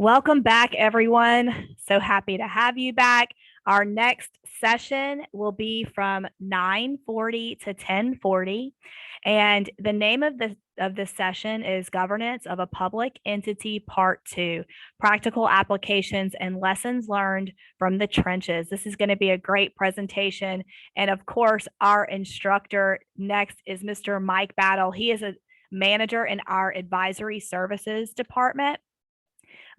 Welcome back, everyone. So happy to have you back. Our next session will be from 9:40 to 10:40. And the name of this session is Governance of a Public Entity Part 2, Practical Applications and Lessons Learned from the Trenches. This is going to be a great presentation. And of course, our instructor next is Mr. Mike Battle. He is a manager in our advisory services department.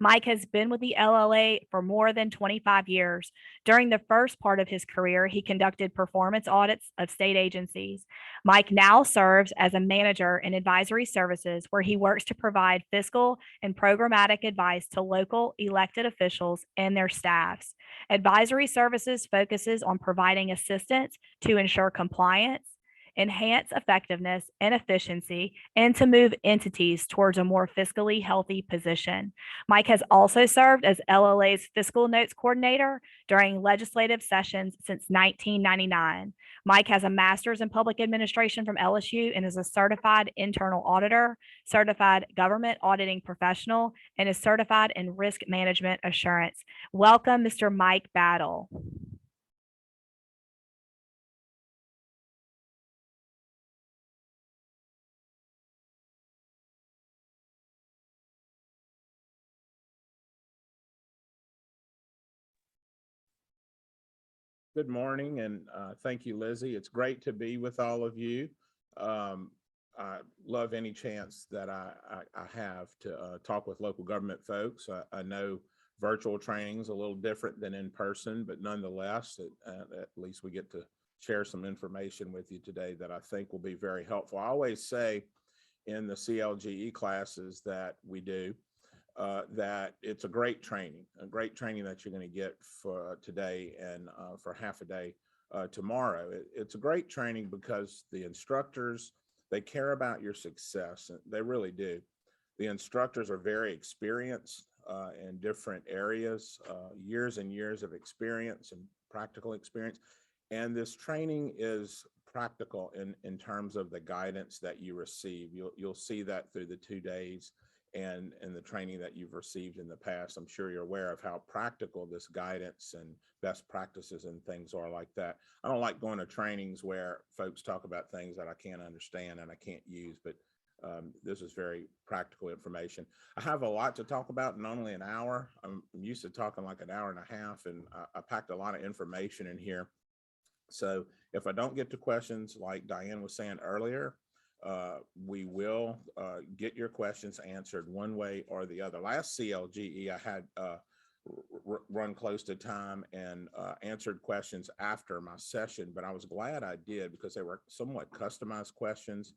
Mike has been with the LLA for more than 25 years. During the first part of his career, he conducted performance audits of state agencies. Mike now serves as a manager in advisory services, where he works to provide fiscal and programmatic advice to local elected officials and their staffs. Advisory services focuses on providing assistance to ensure compliance, enhance effectiveness and efficiency, and to move entities towards a more fiscally healthy position. Mike has also served as LLA's fiscal notes coordinator during legislative sessions since 1999. Mike has a master's in public administration from LSU and is a certified internal auditor, certified government auditing professional, and is certified in risk management assurance. Welcome, Mr. Mike Battle. Good morning, and thank you, Lizzie. It's great to be with all of you. I love any chance that I have to talk with local government folks. I know virtual training is a little different than in person, but nonetheless, at least we get to share some information with you today that I think will be very helpful. I always say in the CLGE classes that we do, that it's a great training that you're going to get for today and for half a day tomorrow. It's a great training because the instructors, they care about your success. They really do. The instructors are very experienced in different areas, years and years of experience and practical experience. And this training is practical in terms of the guidance that you receive. You'll see that through the 2 days and the training that you've received in the past. I'm sure you're aware of how practical this guidance and best practices and things are like that. I don't like going to trainings where folks talk about things that I can't understand and I can't use, but this is very practical information. I have a lot to talk about in only an hour. I'm used to talking like an hour and a half, and I packed a lot of information in here. So if I don't get to questions, like Diane was saying earlier, we will get your questions answered one way or the other. Last CLGE, I had run close to time and answered questions after my session, but I was glad I did because they were somewhat customized questions,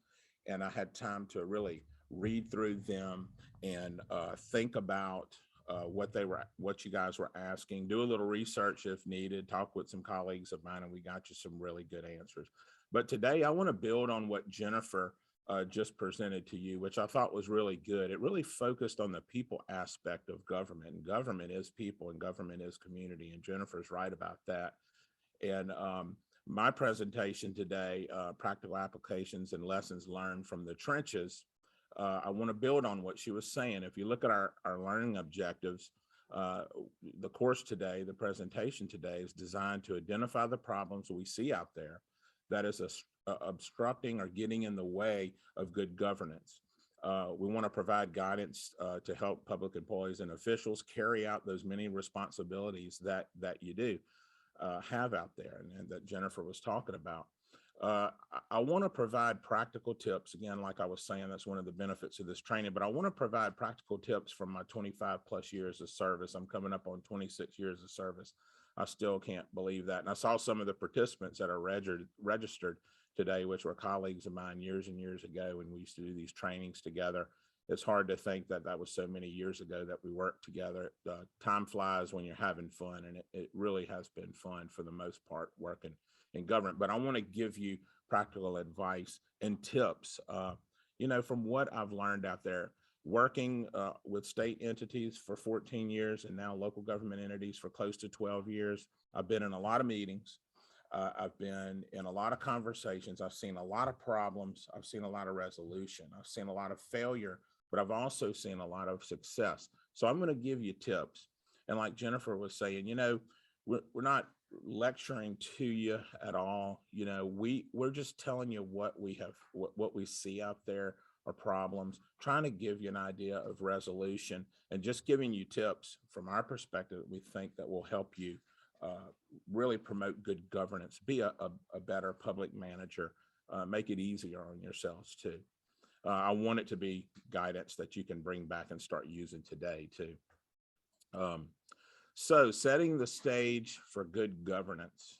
and I had time to really read through them and think about what you guys were asking, do a little research if needed, talk with some colleagues of mine, and we got you some really good answers. But today I want to build on what Jennifer just presented to you, which I thought was really good. It really focused on the people aspect of government, and government is people and government is community, and Jennifer's right about that. And my presentation today, practical applications and lessons learned from the trenches, I want to build on what she was saying. If you look at our learning objectives, the course today, the presentation today is designed to identify the problems we see out there that is obstructing or getting in the way of good governance. We want to provide guidance to help public employees and officials carry out those many responsibilities that you do have out there and that Jennifer was talking about. I want to provide practical tips. Again, like I was saying, that's one of the benefits of this training, but I want to provide practical tips from my 25 plus years of service. I'm coming up on 26 years of service. I still can't believe that. And I saw some of the participants that are registered today, which were colleagues of mine years and years ago when we used to do these trainings together. It's hard to think that that was so many years ago that we worked together. Time flies when you're having fun, and it really has been fun for the most part working in government. But I want to give you practical advice and tips, from what I've learned out there, working with state entities for 14 years and now local government entities for close to 12 years. I've been in a lot of meetings. I've been in a lot of conversations. I've seen a lot of problems. I've seen a lot of resolution. I've seen a lot of failure, but I've also seen a lot of success. So I'm going to give you tips. And like Jennifer was saying, we're not lecturing to you at all. We're just telling you what we have, what we see out there are problems, trying to give you an idea of resolution, and just giving you tips from our perspective that we think that will help you really promote good governance, be a better public manager, make it easier on yourselves too. I want it to be guidance that you can bring back and start using today too. So setting the stage for good governance.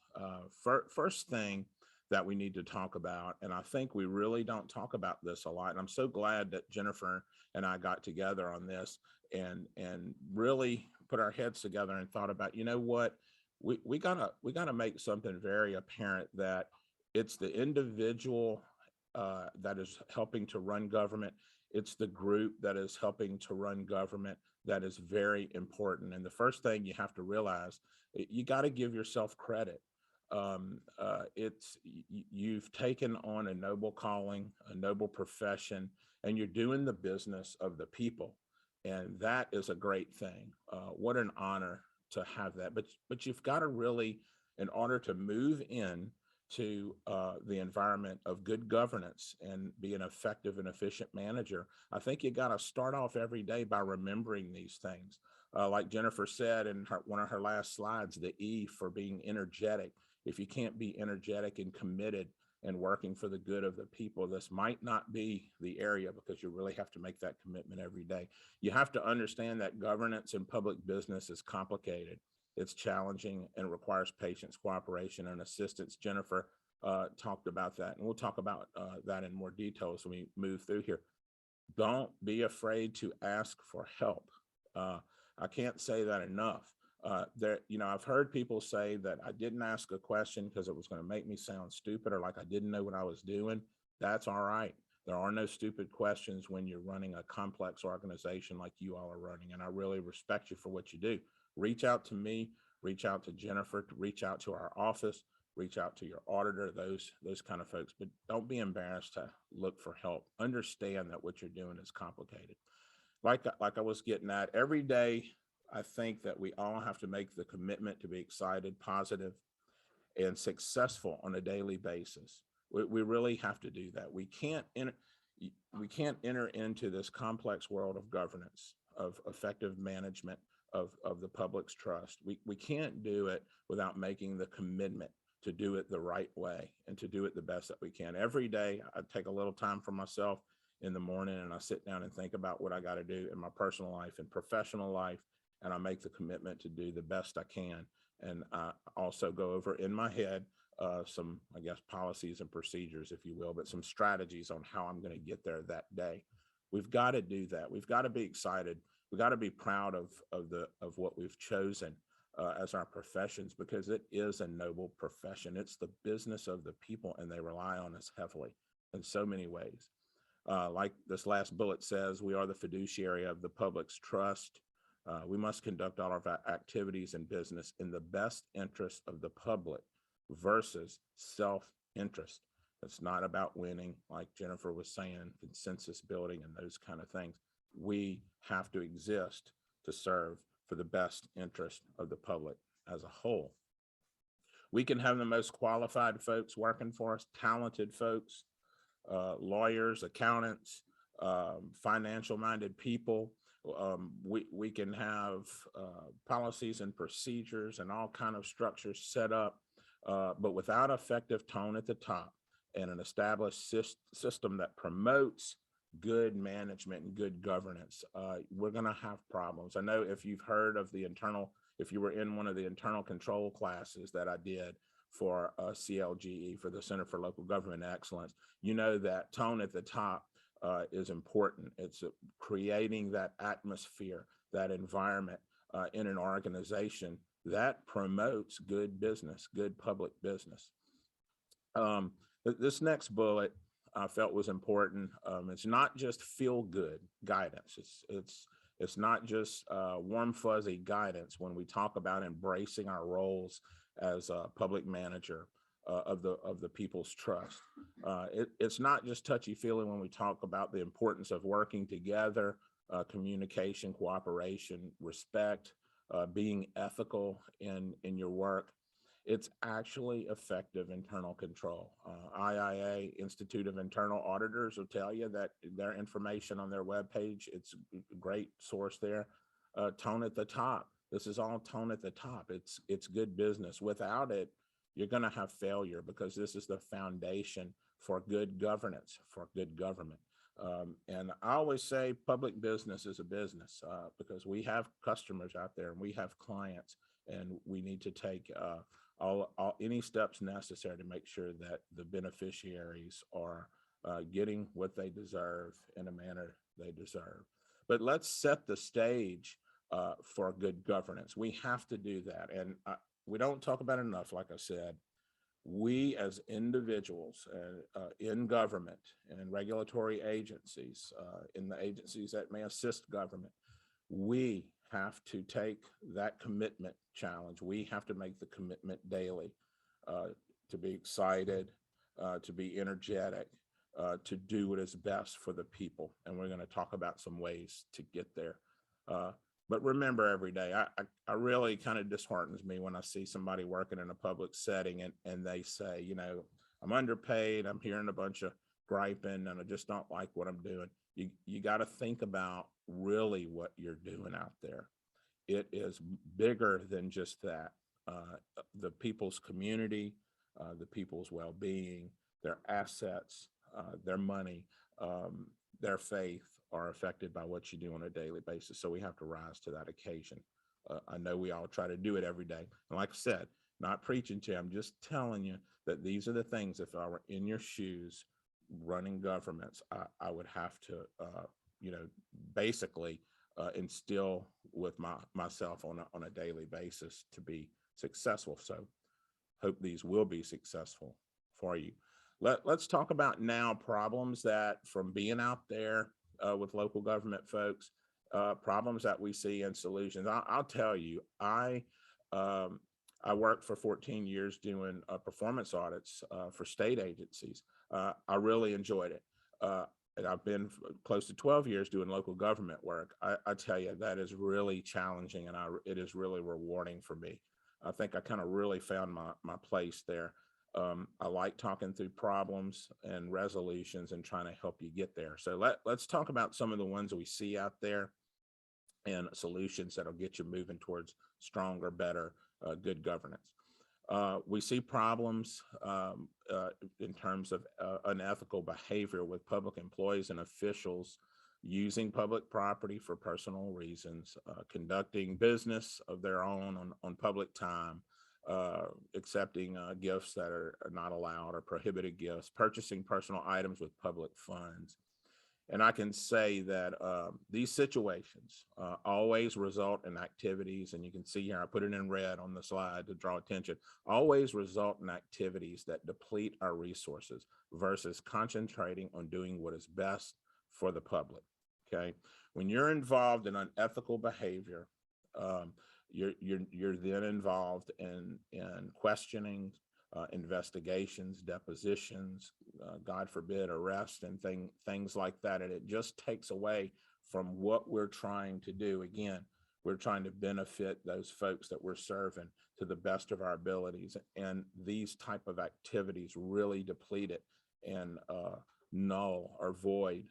First thing that we need to talk about, and I think we really don't talk about this a lot, and I'm so glad that Jennifer and I got together on this and really put our heads together and thought about, what, we gotta make something very apparent, that it's the individual that is helping to run government. It's the group that is helping to run government that is very important. And the first thing you have to realize, you got to give yourself credit. You've taken on a noble calling, a noble profession, and you're doing the business of the people. And that is a great thing. What an honor to have that. But you've got to really, in order to move in to the environment of good governance and be an effective and efficient manager, I think you got to start off every day by remembering these things. Like Jennifer said in one of her last slides, the E for being energetic. If you can't be energetic and committed and working for the good of the people, this might not be the area, because you really have to make that commitment every day. You have to understand that governance in public business is complicated. It's challenging and requires patience, cooperation, and assistance. Jennifer talked about that, and we'll talk about that in more detail as we move through here. Don't be afraid to ask for help. I can't say that enough. I've heard people say that I didn't ask a question because it was going to make me sound stupid, or like I didn't know what I was doing. That's all right. There are no stupid questions when you're running a complex organization like you all are running, and I really respect you for what you do. Reach out to me, reach out to Jennifer, reach out to our office, reach out to your auditor, those kind of folks, but don't be embarrassed to look for help. Understand that what you're doing is complicated. Like I was getting at, every day, I think that we all have to make the commitment to be excited, positive, and successful on a daily basis. We really have to do that. We can't enter into this complex world of governance, of effective management, of the public's trust. We can't do it without making the commitment to do it the right way and to do it the best that we can. Every day, I take a little time for myself in the morning, and I sit down and think about what I got to do in my personal life and professional life, and I make the commitment to do the best I can. And I also go over in my head some, I guess, policies and procedures, if you will, but some strategies on how I'm going to get there that day. We've got to do that. We've got to be excited. We got to be proud of what we've chosen as our professions, because it is a noble profession. It's the business of the people, and they rely on us heavily in so many ways. Like this last bullet says, we are the fiduciary of the public's trust. We must conduct all of our activities in business in the best interest of the public versus self-interest. It's not about winning, like Jennifer was saying, consensus building and those kind of things. We have to exist to serve for the best interest of the public as a whole. We can have the most qualified folks working for us, talented folks, lawyers, accountants, financial-minded people. We can have policies and procedures and all kind of structures set up, but without effective tone at the top and an established system that promotes good management and good governance, we're going to have problems. I know if you've heard of if you were in one of the internal control classes that I did for CLGE, for the Center for Local Government Excellence, you know that tone at the top is important. It's creating that atmosphere, that environment in an organization that promotes good business, good public business. This next bullet I felt was important. It's not just feel good guidance. It's not just warm fuzzy guidance when we talk about embracing our roles as a public manager of the people's trust. It's not just touchy feely when we talk about the importance of working together, communication, cooperation, respect, being ethical in your work, it's actually effective internal control. IIA, Institute of Internal Auditors, will tell you that their information on their webpage, it's a great source there. Tone at the top. This is all tone at the top. It's good business. Without it, you're going to have failure, because this is the foundation for good governance, for good government. And I always say public business is a business, because we have customers out there and we have clients, and we need to take any steps necessary to make sure that the beneficiaries are getting what they deserve in a manner they deserve. But let's set the stage for good governance. We have to do that. And we don't talk about it enough. Like I said, we as individuals in government and regulatory agencies, in the agencies that may assist government, we have to take that commitment challenge. We have to make the commitment daily to be excited, to be energetic, to do what is best for the people. And we're going to talk about some ways to get there. But remember, every day, I really kind of disheartens me when I see somebody working in a public setting and they say, you know, I'm underpaid, I'm hearing a bunch of griping, and I just don't like what I'm doing. You got to think about really what you're doing out there. It is bigger than just that. The people's community, the people's well-being, their assets, their money, their faith are affected by what you do on a daily basis. So we have to rise to that occasion. I know we all try to do it every day. And like I said, not preaching to you, I'm just telling you that these are the things, if I were in your shoes running governments, I would have to, basically instill with myself on a daily basis to be successful. So hope these will be successful for you. Let's talk about now problems that, from being out there with local government folks, problems that we see and solutions. I'll tell you, I worked for 14 years doing performance audits for state agencies. I really enjoyed it. And I've been close to 12 years doing local government work. I tell you, that is really challenging, and it is really rewarding for me. I think I kind of really found my place there. I like talking through problems and resolutions and trying to help you get there. So let's talk about some of the ones we see out there and solutions that'll get you moving towards stronger, better, good governance. We see problems in terms of unethical behavior with public employees and officials using public property for personal reasons, conducting business of their own on public time, accepting gifts that are not allowed or prohibited gifts, purchasing personal items with public funds. And I can say that these situations always result in activities, and you can see here, I put it in red on the slide to draw attention, always result in activities that deplete our resources versus concentrating on doing what is best for the public, okay? When you're involved in unethical behavior, you're then involved in questioning, investigations, depositions, God forbid, arrest, and things like that. And it just takes away from what we're trying to do. Again, we're trying to benefit those folks that we're serving to the best of our abilities. And these type of activities really deplete it and null or void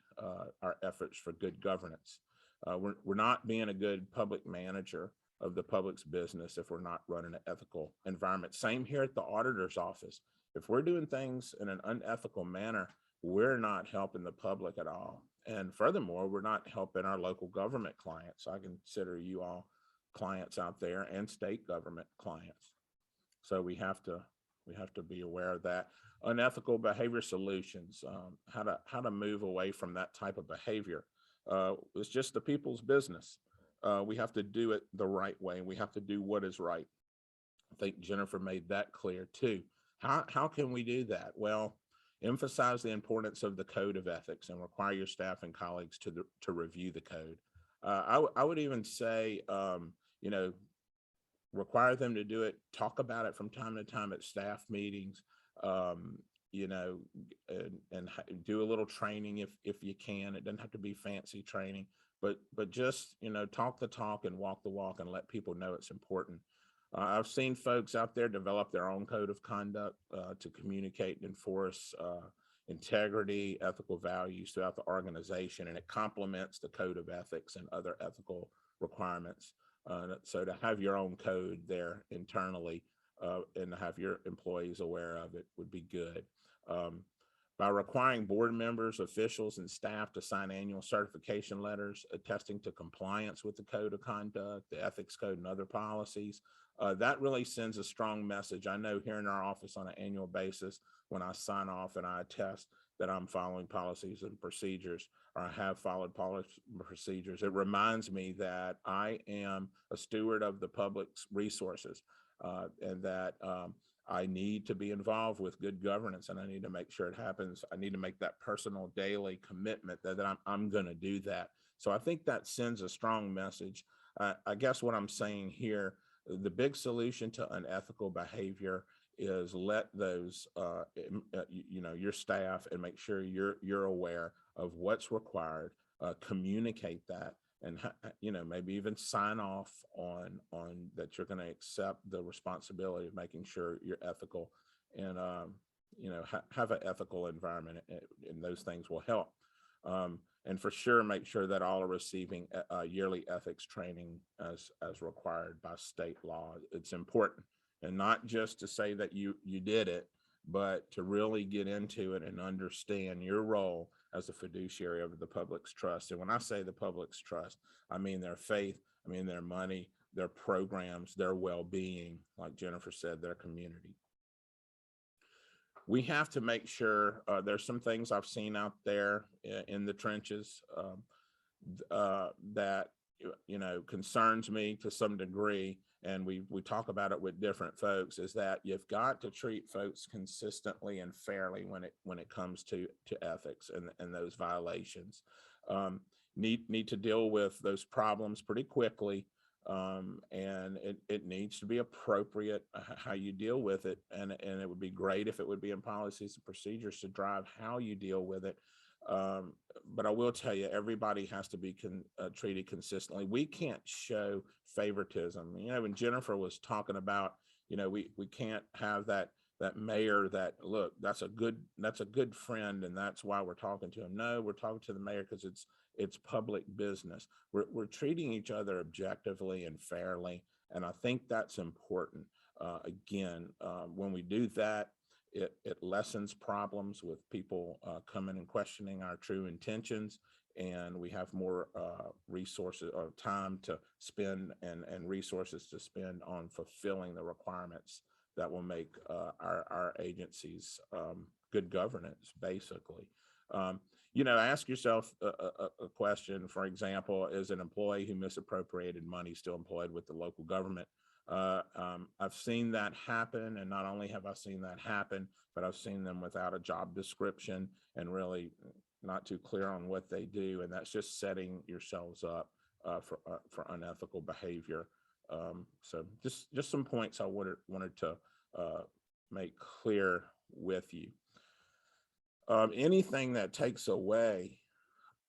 our efforts for good governance. We're not being a good public manager of the public's business if we're not running an ethical environment. Same here at the auditor's office. If we're doing things in an unethical manner, we're not helping the public at all. And furthermore, we're not helping our local government clients. I consider you all clients out there, and state government clients. So we have to be aware of that. Unethical behavior solutions, how to move away from that type of behavior. It's just the people's business. We have to do it the right way. We have to do what is right. I think Jennifer made that clear too. How can we do that? Well, emphasize the importance of the code of ethics and require your staff and colleagues to review the code. I would even say, require them to do it, talk about it from time to time at staff meetings, and do a little training if you can. It doesn't have to be fancy training, but just, talk the talk and walk the walk and let people know it's important. I've seen folks out there develop their own code of conduct to communicate and enforce integrity, ethical values throughout the organization, and it complements the code of ethics and other ethical requirements. So to have your own code there internally and to have your employees aware of it would be good. By requiring board members, officials, and staff to sign annual certification letters attesting to compliance with the code of conduct, the ethics code, and other policies, that really sends a strong message. I know here in our office on an annual basis, when I sign off and I attest that I'm following policies and procedures, or I have followed policy procedures, it reminds me that I am a steward of the public's resources and that I need to be involved with good governance, and I need to make sure it happens. I need to make that personal daily commitment that I'm going to do that. So I think that sends a strong message. I guess what I'm saying here, the big solution to unethical behavior is let those, your staff, and make sure you're aware of what's required, communicate that, and maybe even sign off on that you're going to accept the responsibility of making sure you're ethical, and have an ethical environment, and those things will help. And for sure, make sure that all are receiving yearly ethics training as required by state law. It's important, and not just to say that you did it, but to really get into it and understand your role as a fiduciary of the public's trust. And when I say the public's trust, I mean their faith, I mean their money, their programs, their well-being, like Jennifer said, their community. We have to make sure, there's some things I've seen out there in the trenches that concerns me to some degree, and we talk about it with different folks, is that you've got to treat folks consistently and fairly when it comes to ethics and those violations. Need to deal with those problems pretty quickly, and it needs to be appropriate how you deal with it, and it would be great if it would be in policies and procedures to drive how you deal with it. But I will tell you, everybody has to be treated consistently. We can't show favoritism. When Jennifer was talking about, we can't have that mayor that, look, that's a good friend, and that's why we're talking to him. No, we're talking to the mayor because it's public business. We're treating each other objectively and fairly, and I think that's important. Again, when we do that, it lessens problems with people coming and questioning our true intentions, and we have more resources or time to spend and resources to spend on fulfilling the requirements that will make our agencies good governance, basically. Ask yourself a question. For example, is an employee who misappropriated money still employed with the local government? I've seen that happen, and not only have I seen that happen, but I've seen them without a job description and really not too clear on what they do, and that's just setting yourselves up for unethical behavior. So just some points I wanted to make clear with you. Anything that takes away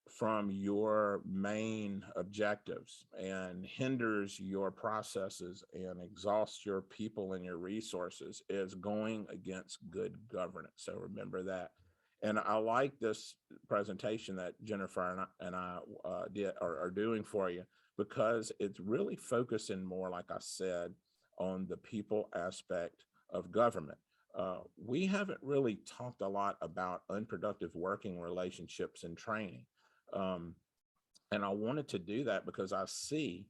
from your main objectives and hinders your processes and exhausts your people and your resources is going against good governance. So remember that. And I like this presentation that Jennifer and I are doing for you, because it's really focusing more, like I said, on the people aspect of government. We haven't really talked a lot about unproductive working relationships and training. And I wanted to do that because I see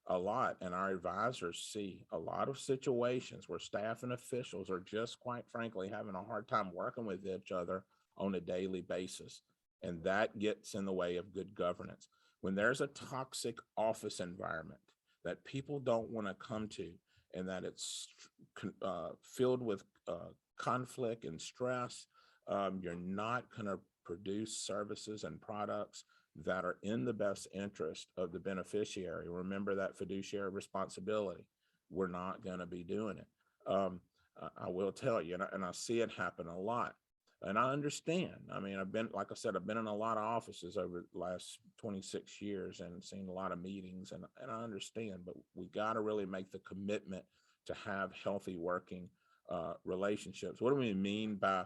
a lot, and our advisors see a lot of situations where staff and officials are just, quite frankly, having a hard time working with each other on a daily basis. And that gets in the way of good governance. When there's a toxic office environment that people don't want to come to, and that it's filled with conflict and stress, you're not going to produce services and products that are in the best interest of the beneficiary. Remember that fiduciary responsibility. We're not going to be doing it. I will tell you, and I see it happen a lot. And I understand. I mean, like I said, I've been in a lot of offices over the last 26 years and seen a lot of meetings, and I understand, but we got to really make the commitment to have healthy working relationships. What do we mean by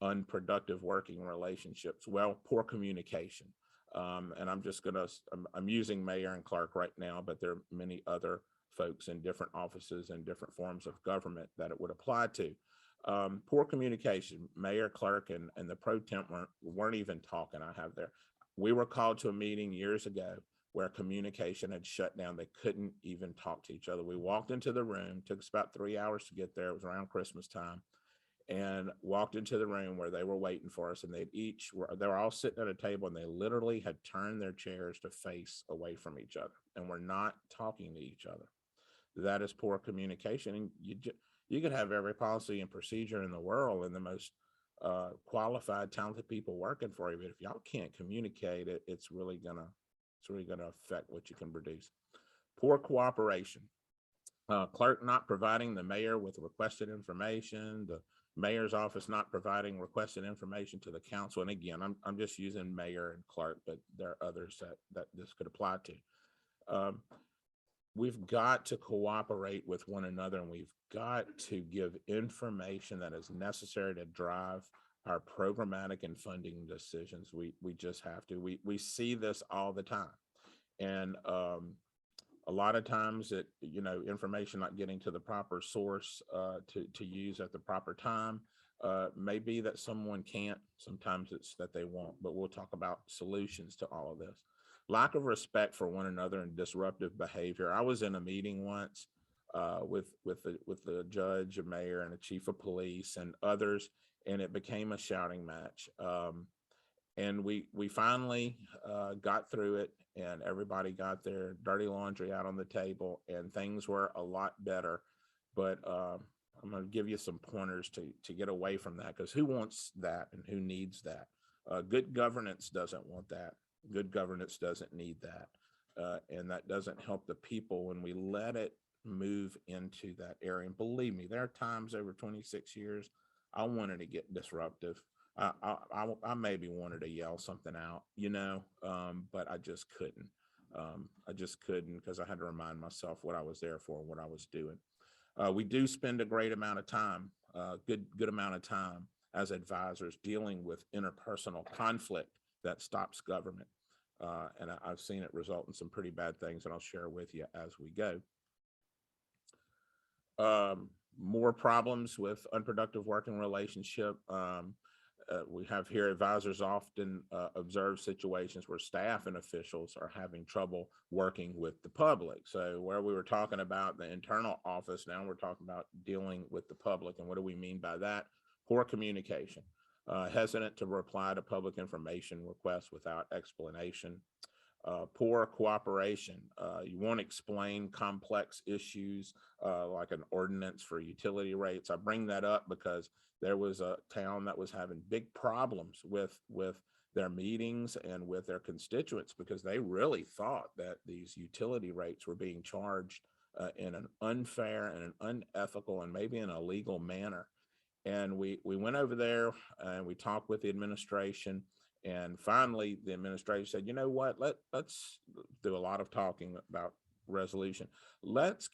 unproductive working relationships? Well, poor communication. And I'm using mayor and clerk right now, but there are many other folks in different offices and different forms of government that it would apply to. Poor communication. Mayor, clerk, and the pro temp weren't even talking. We were called to a meeting years ago where communication had shut down. They couldn't even talk to each other. We walked into the room, took us about 3 hours to get there. It was around Christmas time, and walked into the room where they were waiting for us, and they were all sitting at a table, and they literally had turned their chairs to face away from each other and were not talking to each other. That is poor communication. And you could have every policy and procedure in the world and the most qualified, talented people working for you, but if y'all can't communicate it, it's really gonna affect what you can produce. Poor cooperation. Clerk not providing the mayor with requested information, the mayor's office not providing requested information to the council. And again, I'm just using mayor and clerk, but there are others that this could apply to. We've got to cooperate with one another, and we've got to give information that is necessary to drive our programmatic and funding decisions. We just have to. We see this all the time, and a lot of times information not getting to the proper source to use at the proper time. May be that someone can't. Sometimes it's that they won't. But we'll talk about solutions to all of this. Lack of respect for one another and disruptive behavior. I was in a meeting once with the judge, a mayor, and a chief of police and others, and it became a shouting match. And we finally got through it, and everybody got their dirty laundry out on the table, and things were a lot better. But I'm going to give you some pointers to get away from that, because who wants that and who needs that? Good governance doesn't want that. Good governance doesn't need that. And that doesn't help the people when we let it move into that area. And believe me, there are times over 26 years, I wanted to get disruptive. I maybe wanted to yell something out, but I just couldn't. Because I had to remind myself what I was there for and what I was doing. We do spend a great amount of time, good amount of time as advisors dealing with interpersonal conflict that stops government. And I've seen it result in some pretty bad things, and I'll share with you as we go. More problems with unproductive working relationship. We have here advisors often observe situations where staff and officials are having trouble working with the public. So where we were talking about the internal office, now we're talking about dealing with the public. And what do we mean by that? Poor communication, hesitant to reply to public information requests without explanation. Poor cooperation. You won't explain complex issues like an ordinance for utility rates. I bring that up because there was a town that was having big problems with their meetings and with their constituents, because they really thought that these utility rates were being charged in an unfair and an unethical and maybe an illegal manner. And we went over there and we talked with the administration. And finally, the administration said, you know what, let's do a lot of talking about resolution. Let's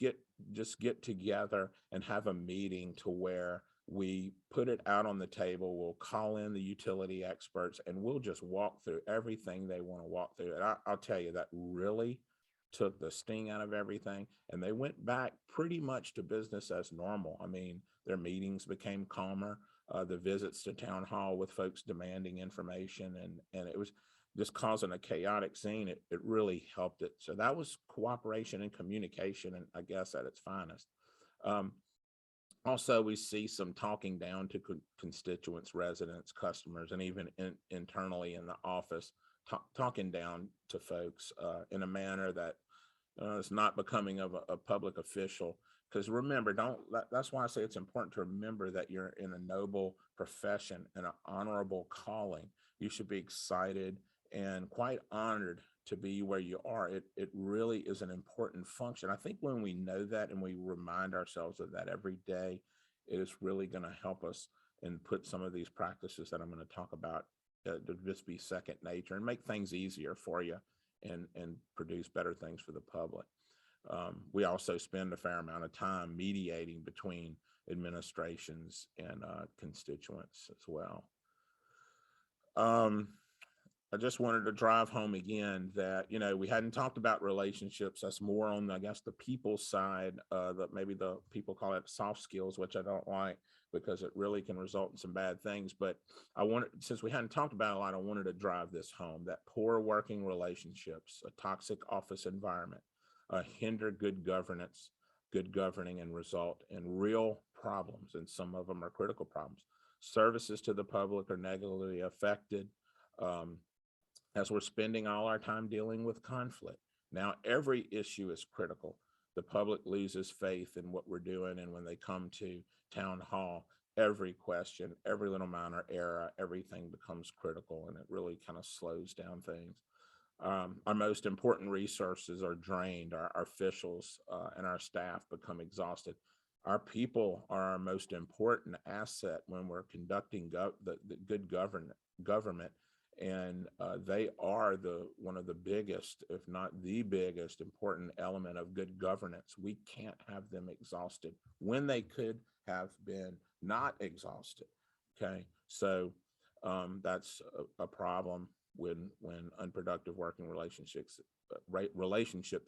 just get together and have a meeting to where we put it out on the table. We'll call in the utility experts and we'll just walk through everything they want to walk through. And I'll tell you, that really took the sting out of everything. And they went back pretty much to business as normal. I mean, their meetings became calmer. The visits to town hall with folks demanding information, and it was just causing a chaotic scene. It really helped it. So that was cooperation and communication, and I guess at its finest. Also, we see some talking down to constituents, residents, customers, and even internally in the office, talking down to folks in a manner that is not becoming of a public official. Because remember, that's why I say it's important to remember that you're in a noble profession and an honorable calling. You should be excited and quite honored to be where you are. It really is an important function. I think when we know that and we remind ourselves of that every day, it is really going to help us and put some of these practices that I'm going to talk about to just be second nature and make things easier for you and produce better things for the public. We also spend a fair amount of time mediating between administrations and constituents as well. I just wanted to drive home again that, you know, we hadn't talked about relationships. That's more on, I guess, the people side, that maybe the people call it soft skills, which I don't like because it really can result in some bad things. But I wanted, since we hadn't talked about it a lot, I wanted to drive this home, that poor working relationships, a toxic office environment, hinder good governance, good governing, and result in real problems. And some of them are critical problems. Services to the public are negatively affected. As we're spending all our time dealing with conflict. Now, every issue is critical. The public loses faith in what we're doing. And when they come to town hall, every question, every little minor error, everything becomes critical, and it really kind of slows down things. Our most important resources are drained. Our officials and our staff become exhausted. Our people are our most important asset when we're conducting the good government. And they are one of the biggest, if not the biggest, important element of good governance. We can't have them exhausted when they could have been not exhausted. Okay, so that's a problem when unproductive working relationships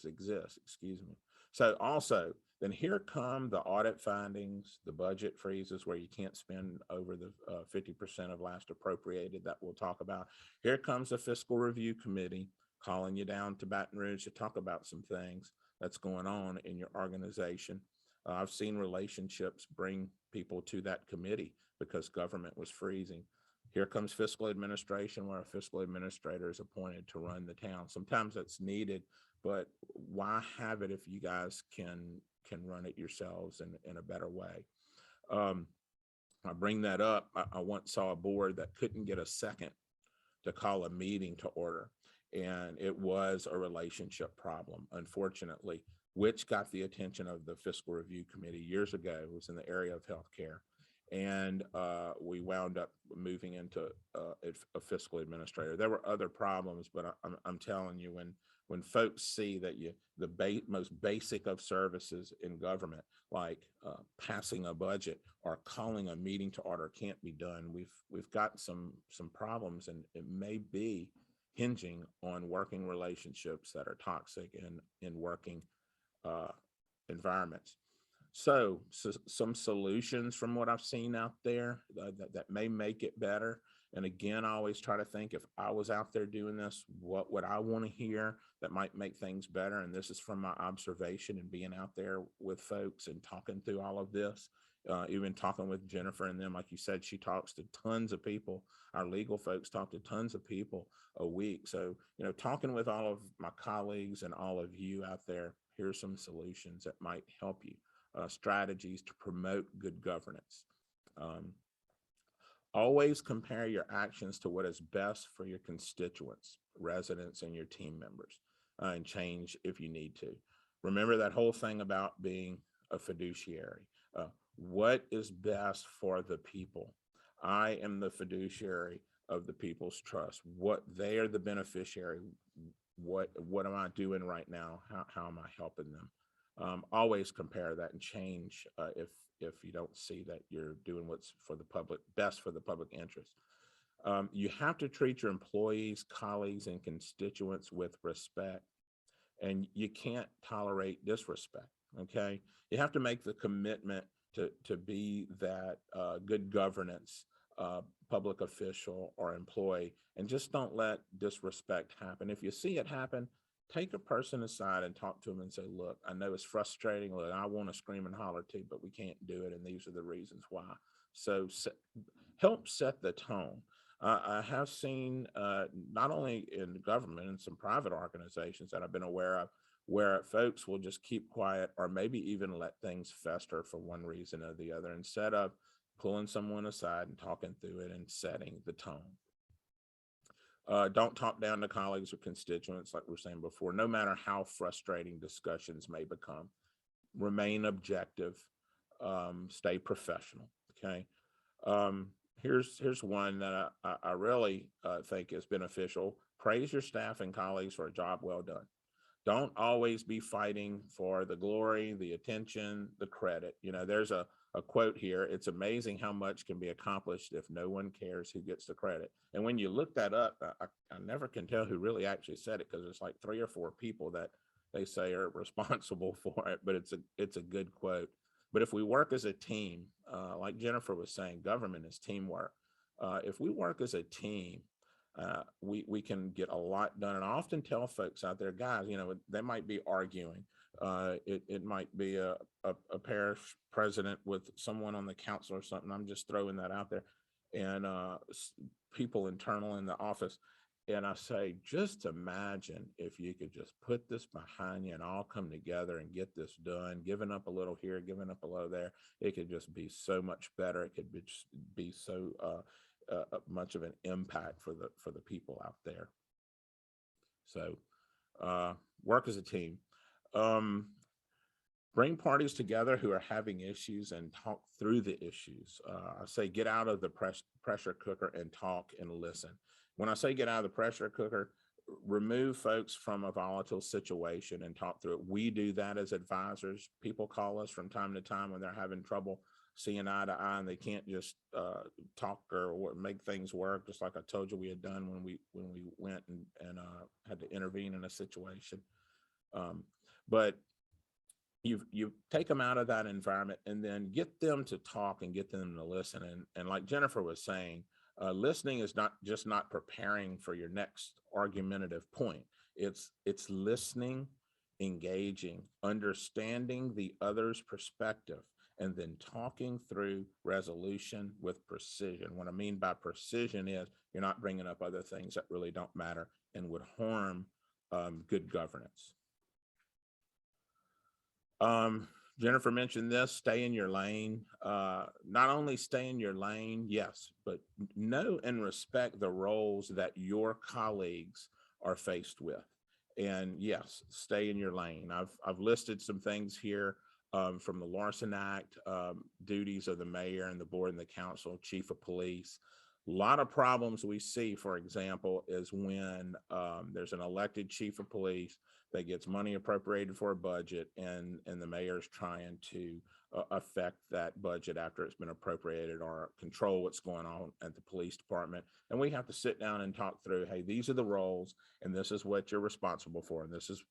exist. Excuse me. So also, then here come the audit findings, the budget freezes where you can't spend over the 50% of last appropriated that we'll talk about. Here comes the fiscal review committee calling you down to Baton Rouge to talk about some things that's going on in your organization. I've seen relationships bring people to that committee because government was freezing. Here comes fiscal administration, where a fiscal administrator is appointed to run the town. Sometimes that's needed, but why have it if you guys can run it yourselves in a better way? I bring that up. I once saw a board that couldn't get a second to call a meeting to order, and it was a relationship problem, unfortunately, which got the attention of the fiscal review committee years ago. It was in the area of healthcare. And we wound up moving into a fiscal administrator. There were other problems, but I'm telling you, when folks see that the most basic of services in government, like passing a budget or calling a meeting to order, can't be done, we've got some problems, and it may be hinging on working relationships that are toxic in working environments. So some solutions from what I've seen out there that may make it better. And again, I always try to think, if I was out there doing this, what would I want to hear that might make things better? And this is from my observation and being out there with folks and talking through all of this, even talking with Jennifer and them. Like you said, she talks to tons of people. Our legal folks talk to tons of people a week. So, you know, talking with all of my colleagues and all of you out there, here's some solutions that might help you. Strategies to promote good governance. Always compare your actions to what is best for your constituents, residents, and your team members, and change if you need to. Remember that whole thing about being a fiduciary. What is best for the people? I am the fiduciary of the people's trust. What they are the beneficiary. What am I doing right now? How am I helping them? Always compare that and change if you don't see that you're doing what's for the public, best for the public interest. You have to treat your employees, colleagues, and constituents with respect, and you can't tolerate disrespect. Okay, you have to make the commitment to be that good governance public official or employee, and just don't let disrespect happen. If you see it happen, take a person aside and talk to them and say, look, I know it's frustrating. Look, I want to scream and holler too, but we can't do it. And these are the reasons why. So help set the tone. I have seen not only in government and some private organizations that I've been aware of, where folks will just keep quiet or maybe even let things fester for one reason or the other, instead of pulling someone aside and talking through it and setting the tone. Don't talk down to colleagues or constituents, like we were saying before, no matter how frustrating discussions may become. Remain objective, stay professional, okay? Here's one that I really think is beneficial. Praise your staff and colleagues for a job well done. Don't always be fighting for the glory, the attention, the credit. There's a quote here. It's amazing how much can be accomplished if no one cares who gets the credit. And when you look that up, I never can tell who really actually said it, because it's like 3 or 4 people that they say are responsible for it, but it's a good quote. But if we work as a team, like Jennifer was saying, government is teamwork. If we work as a team, we can get a lot done. And I often tell folks out there, guys, they might be arguing. It might be a parish president with someone on the council or something. I'm just throwing that out there. And people internal in the office. And I say, just imagine if you could just put this behind you and all come together and get this done, giving up a little here, giving up a little there. It could just be so much better. It could be so much of an impact for the people out there. So work as a team. Bring parties together who are having issues and talk through the issues. I say get out of the pressure cooker and talk and listen. When I say get out of the pressure cooker, remove folks from a volatile situation and talk through it. We do that as advisors. People call us from time to time when they're having trouble seeing eye to eye, and they can't just talk or make things work, just like I told you we had done when we went and had to intervene in a situation. But you take them out of that environment and then get them to talk and get them to listen. And like Jennifer was saying, listening is not preparing for your next argumentative point. It's listening, engaging, understanding the other's perspective, and then talking through resolution with precision. What I mean by precision is you're not bringing up other things that really don't matter and would harm good governance. Jennifer mentioned this, stay in your lane. Not only stay in your lane, yes, but know and respect the roles that your colleagues are faced with. And yes, stay in your lane. I've listed some things here from the Larson Act, duties of the mayor and the board and the council, chief of police. A lot of problems we see, for example, is when there's an elected chief of police that gets money appropriated for a budget, and the mayor's trying to affect that budget after it's been appropriated or control what's going on at the police department. And we have to sit down and talk through, hey, these are the roles and this is what you're responsible for. And this is,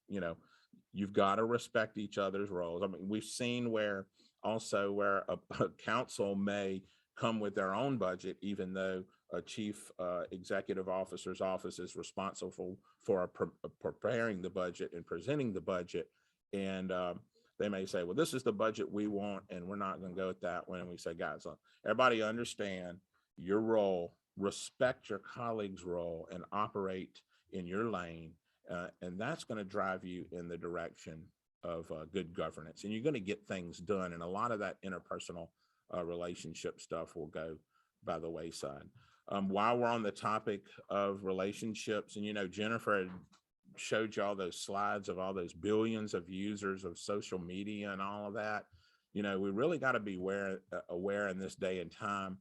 you've got to respect each other's roles. I mean, we've seen where a council may come with their own budget, even though a chief executive officer's office is responsible for preparing the budget and presenting the budget. And they may say, well, this is the budget we want, and we're not going to go with that one. And we say, guys, everybody understand your role, respect your colleague's role, and operate in your lane. And that's going to drive you in the direction of good governance. And you're going to get things done. And a lot of that interpersonal relationship stuff will go by the wayside. While we're on the topic of relationships, and Jennifer had showed you all those slides of all those billions of users of social media and all of that, we really got to be aware in this day and time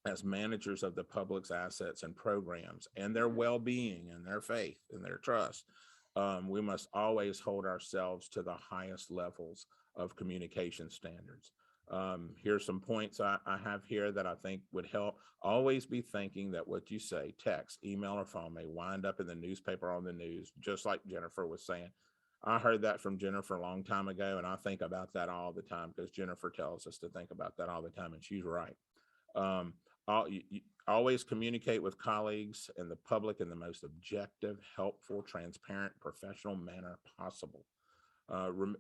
as managers of the public's assets and programs and their well-being and their faith and their trust. We must always hold ourselves to the highest levels of communication standards. Here's some points I have here that I think would help. Always be thinking that what you say, text, email, or phone may wind up in the newspaper or on the news, just like Jennifer was saying. I heard that from Jennifer a long time ago, and I think about that all the time because Jennifer tells us to think about that all the time, and she's right. Always communicate with colleagues and the public in the most objective, helpful, transparent, professional manner possible.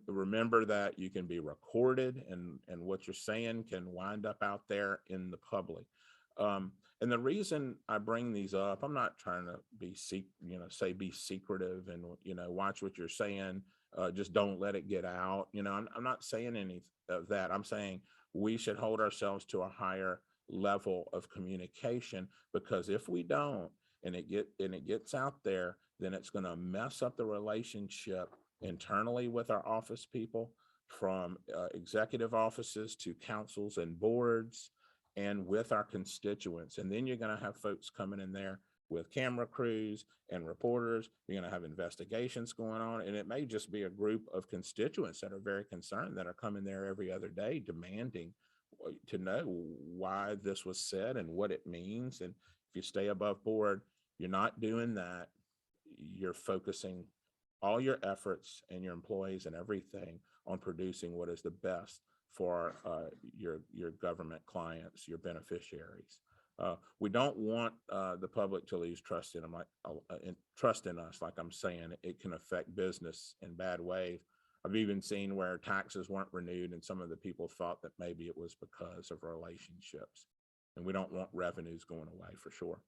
Remember that you can be recorded, and what you're saying can wind up out there in the public. And the reason I bring these up, I'm not trying to be be secretive and watch what you're saying. Just don't let it get out. I'm not saying any of that. I'm saying we should hold ourselves to a higher level of communication, because if we don't, and it gets out there, then it's going to mess up the relationship internally with our office people, from executive offices to councils and boards, and with our constituents. And then you're going to have folks coming in there with camera crews and reporters. You're going to have investigations going on, and it may just be a group of constituents that are very concerned that are coming there every other day demanding to know why this was said and what it means. And if you stay above board, you're not doing that. You're focusing all your efforts and your employees and everything on producing what is the best for your government clients, your beneficiaries. We don't want the public to lose trust in them, trust in us. Like I'm saying, it can affect business in bad ways. I've even seen where taxes weren't renewed, and some of the people thought that maybe it was because of relationships. And we don't want revenues going away for sure.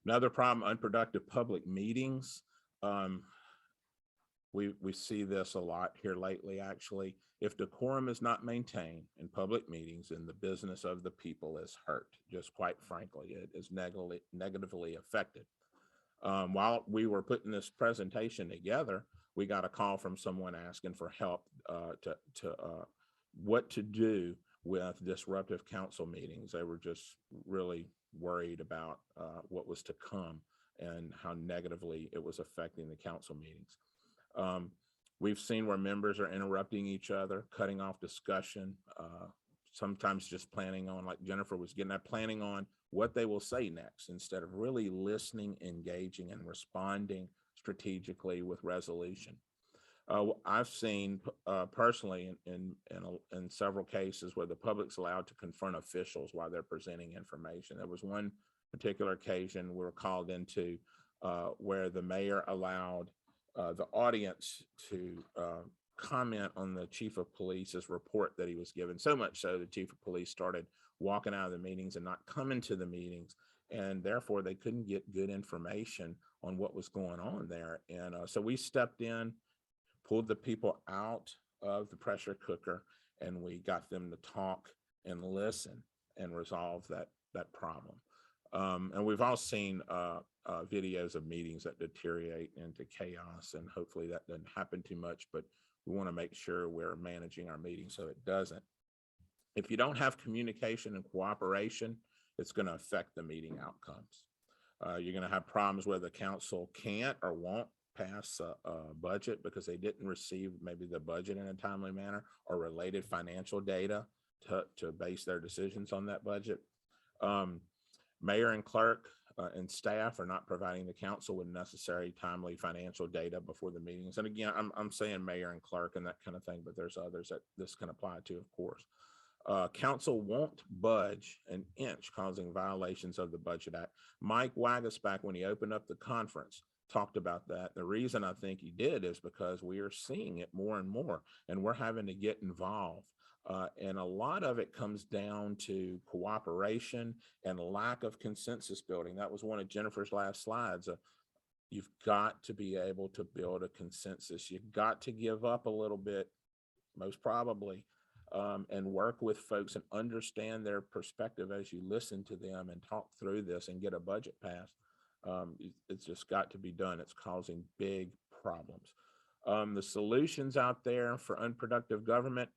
Another problem: unproductive public meetings. We see this a lot here lately, actually. If decorum is not maintained in public meetings, then the business of the people is hurt. Just quite frankly, it is negatively affected. While we were putting this presentation together, we got a call from someone asking for help to what to do with disruptive council meetings. They were just really worried about what was to come and how negatively it was affecting the council meetings. We've seen where members are interrupting each other, cutting off discussion, sometimes just planning on, like Jennifer was getting at, planning on what they will say next instead of really listening, engaging, and responding strategically with resolution. I've seen personally in several cases where the public's allowed to confront officials while they're presenting information. There was one particular occasion we were called into where the mayor allowed the audience to comment on the chief of police's report that he was given, so much so the chief of police started walking out of the meetings and not coming to the meetings, and therefore they couldn't get good information on what was going on there. And so we stepped in, pulled the people out of the pressure cooker, and we got them to talk and listen and resolve that problem. And we've all seen videos of meetings that deteriorate into chaos, and hopefully that doesn't happen too much, but we want to make sure we're managing our meetings so it doesn't. If you don't have communication and cooperation, it's going to affect the meeting outcomes. You're going to have problems where the council can't or won't pass a budget because they didn't receive maybe the budget in a timely manner or related financial data to base their decisions on that budget. Mayor and clerk and staff are not providing the council with necessary timely financial data before the meetings. And again, I'm saying mayor and clerk and that kind of thing, but there's others that this can apply to, of course. Council won't budge an inch, causing violations of the Budget Act. Mike Wagasback, when he opened up the conference, talked about that. The reason I think he did is because we are seeing it more and more, and we're having to get involved. And a lot of it comes down to cooperation and lack of consensus building. That was one of Jennifer's last slides. You've got to be able to build a consensus. You've got to give up a little bit, most probably, and work with folks and understand their perspective as you listen to them and talk through this and get a budget passed. It's just got to be done. It's causing big problems. The solutions out there for unproductive government,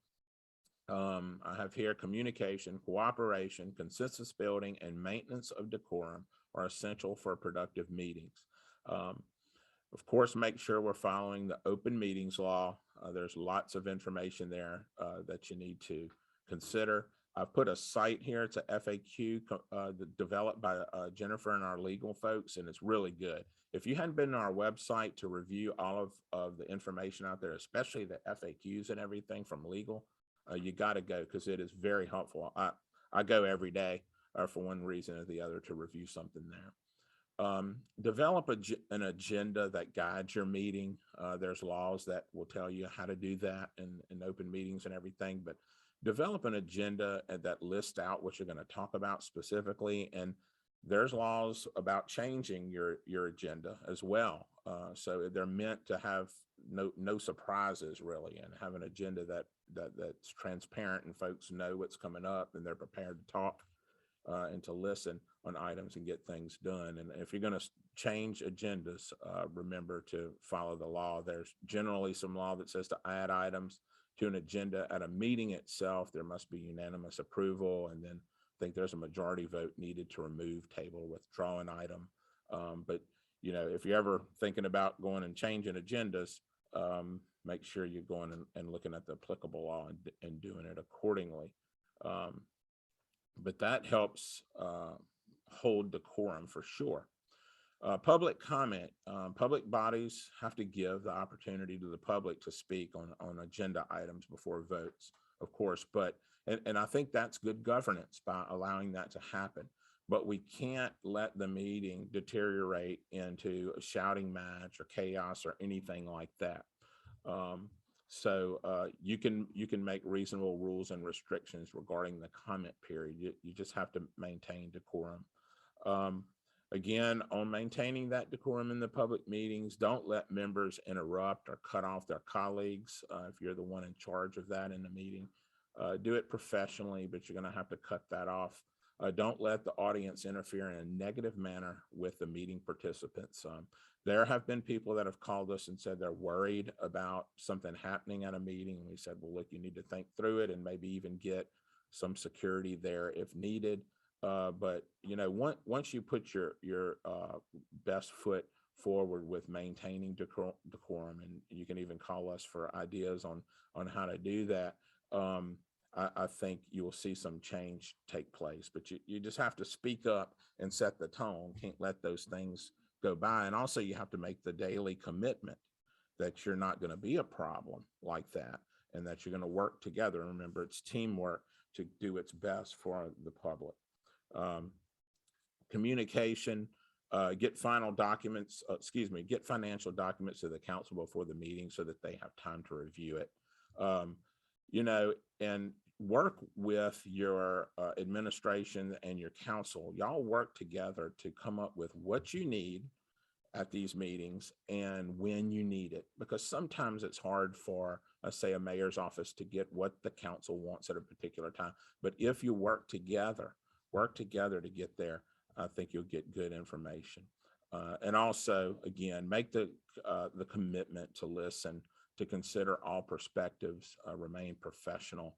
I have here communication, cooperation, consensus building, and maintenance of decorum are essential for productive meetings. Of course, make sure we're following the open meetings law. There's lots of information there that you need to consider. I've put a site here. It's a FAQ developed by Jennifer and our legal folks, and it's really good. If you hadn't been on our website to review all of the information out there, especially the FAQs and everything from legal, you got to go because it is very helpful. I go every day for one reason or the other to review something there. Develop an agenda that guides your meeting. There's laws that will tell you how to do that in open meetings and everything, but develop an agenda that lists out what you're going to talk about specifically. And there's laws about changing your agenda as well. So they're meant to have no surprises really, and have an agenda that's transparent and folks know what's coming up and they're prepared to talk and to listen on items and get things done. And if you're going to change agendas, remember to follow the law. There's generally some law that says to add items. to an agenda at a meeting itself, there must be unanimous approval, and then I think there's a majority vote needed to remove, table, or withdraw an item. But if you're ever thinking about going and changing agendas, make sure you're going and looking at the applicable law and doing it accordingly. But that helps hold decorum for sure. Public comment. Public bodies have to give the opportunity to the public to speak on agenda items before votes, of course, but and I think that's good governance by allowing that to happen. But we can't let the meeting deteriorate into a shouting match or chaos or anything like that. So you can make reasonable rules and restrictions regarding the comment period. You just have to maintain decorum. Again, on maintaining that decorum in the public meetings, don't let members interrupt or cut off their colleagues if you're the one in charge of that in the meeting. Do it professionally, but you're going to have to cut that off. Don't let the audience interfere in a negative manner with the meeting participants. There have been people that have called us and said they're worried about something happening at a meeting. And we said, well, look, you need to think through it and maybe even get some security there if needed. But once you put your best foot forward with maintaining decorum, and you can even call us for ideas on how to do that, I think you will see some change take place. But you just have to speak up and set the tone. Can't let those things go by. And also you have to make the daily commitment that you're not going to be a problem like that, and that you're going to work together. Remember, it's teamwork to do its best for the public. Communication, get financial documents to the council before the meeting so that they have time to review it. And work with your administration and your council. Y'all work together to come up with what you need at these meetings and when you need it, because sometimes it's hard for, let's say, a mayor's office to get what the council wants at a particular time. But if you work together to get there, I think you'll get good information. And also, again, make the commitment to listen, to consider all perspectives, remain professional.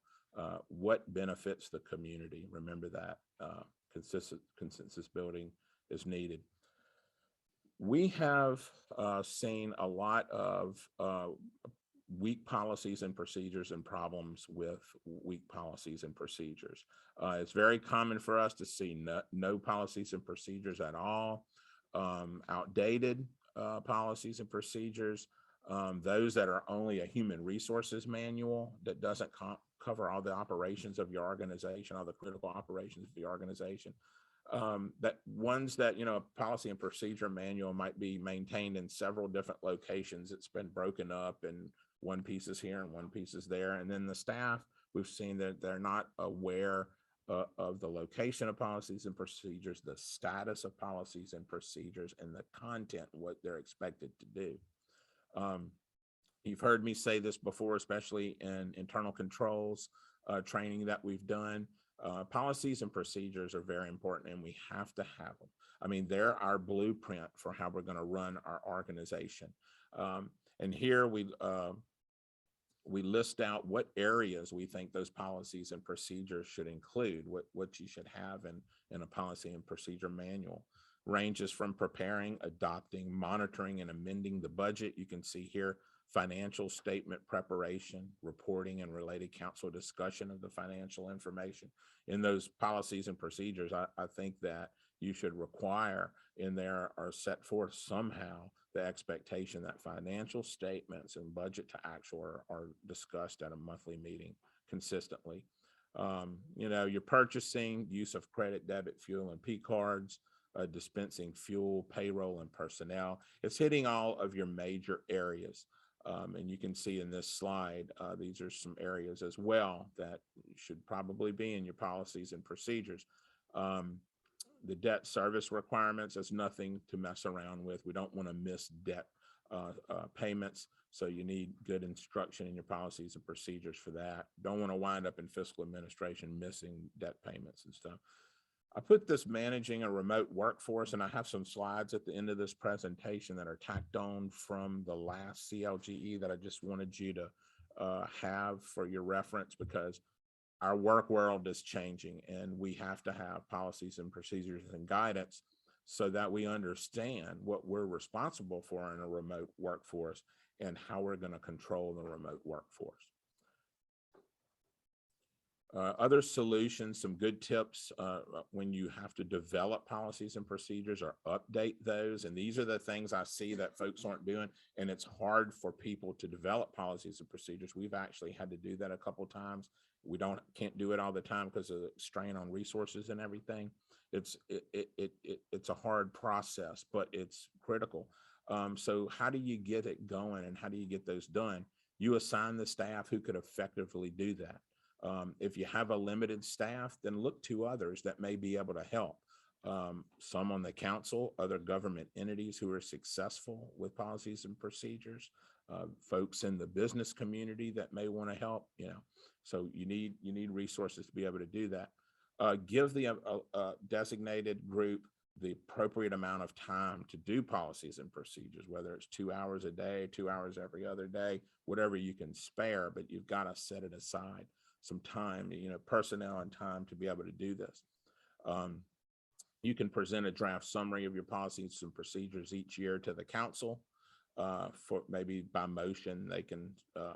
What benefits the community? Remember that consensus building is needed. We have seen a lot of weak policies and procedures and problems with weak policies and procedures. It's very common for us to see no policies and procedures at all, outdated policies and procedures, those that are only a human resources manual that doesn't cover all the operations of your organization, all the critical operations of the organization. That ones that, policy and procedure manual might be maintained in several different locations. It's been broken up and one piece is here and one piece is there. And then the staff, we've seen that they're not aware of the location of policies and procedures, the status of policies and procedures, and the content, what they're expected to do. You've heard me say this before, especially in internal controls training that we've done. Policies and procedures are very important, and we have to have them. I mean, they're our blueprint for how we're going to run our organization. And here we list out what areas we think those policies and procedures should include, what you should have in a policy and procedure manual. Ranges from preparing, adopting, monitoring, and amending the budget. You can see here financial statement preparation, reporting, and related council discussion of the financial information. In those policies and procedures, I think that you should require in there or set forth somehow the expectation that financial statements and budget to actual are discussed at a monthly meeting consistently. Your purchasing, use of credit, debit, fuel, and P cards, dispensing fuel, payroll, and personnel. It's hitting all of your major areas. And you can see in this slide, these are some areas as well that should probably be in your policies and procedures. The debt service requirements, is nothing to mess around with. We don't want to miss debt payments. So you need good instruction in your policies and procedures for that. Don't want to wind up in fiscal administration missing debt payments and stuff. I put this managing a remote workforce, and I have some slides at the end of this presentation that are tacked on from the last CLGE that I just wanted you to have for your reference, because our work world is changing and we have to have policies and procedures and guidance so that we understand what we're responsible for in a remote workforce and how we're going to control the remote workforce. Other solutions, some good tips when you have to develop policies and procedures or update those. And these are the things I see that folks aren't doing. And it's hard for people to develop policies and procedures. We've actually had to do that a couple of times. We can't do it all the time because of the strain on resources and everything. It's a hard process, but it's critical. So how do you get it going and how do you get those done? You assign the staff who could effectively do that. If you have a limited staff, then look to others that may be able to help. Some on the council, other government entities who are successful with policies and procedures, folks in the business community that may want to help, so you need resources to be able to do that. Give the designated group the appropriate amount of time to do policies and procedures, whether it's 2 hours a day, 2 hours every other day, whatever you can spare, but you've got to set it aside some time, personnel and time to be able to do this. You can present a draft summary of your policies and procedures each year to the council. For maybe by motion, they can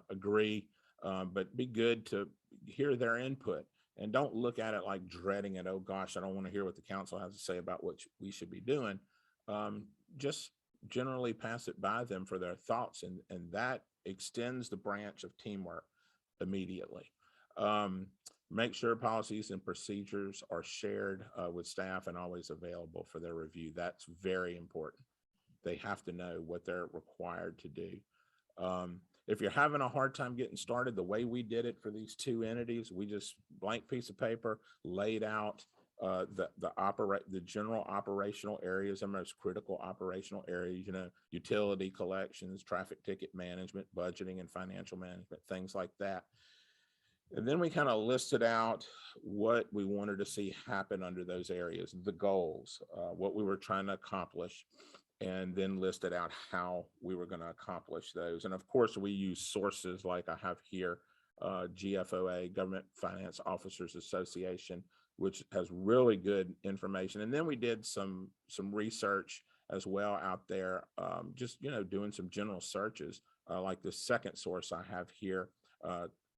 agree, but be good to hear their input and don't look at it like dreading it. Oh gosh, I don't want to hear what the council has to say about what we should be doing. Just generally pass it by them for their thoughts, and that extends the branch of teamwork immediately. Make sure policies and procedures are shared with staff and always available for their review. That's very important. They have to know what they're required to do. If you're having a hard time getting started, the way we did it for these two entities, we just blank piece of paper, laid out the general operational areas, the most critical operational areas, utility collections, traffic ticket management, budgeting and financial management, things like that. And then we kind of listed out what we wanted to see happen under those areas, the goals, what we were trying to accomplish, and then listed out how we were going to accomplish those. And of course, we use sources like I have here, GFOA, Government Finance Officers Association, which has really good information. And then we did some research as well out there, just, doing some general searches, like the second source I have here,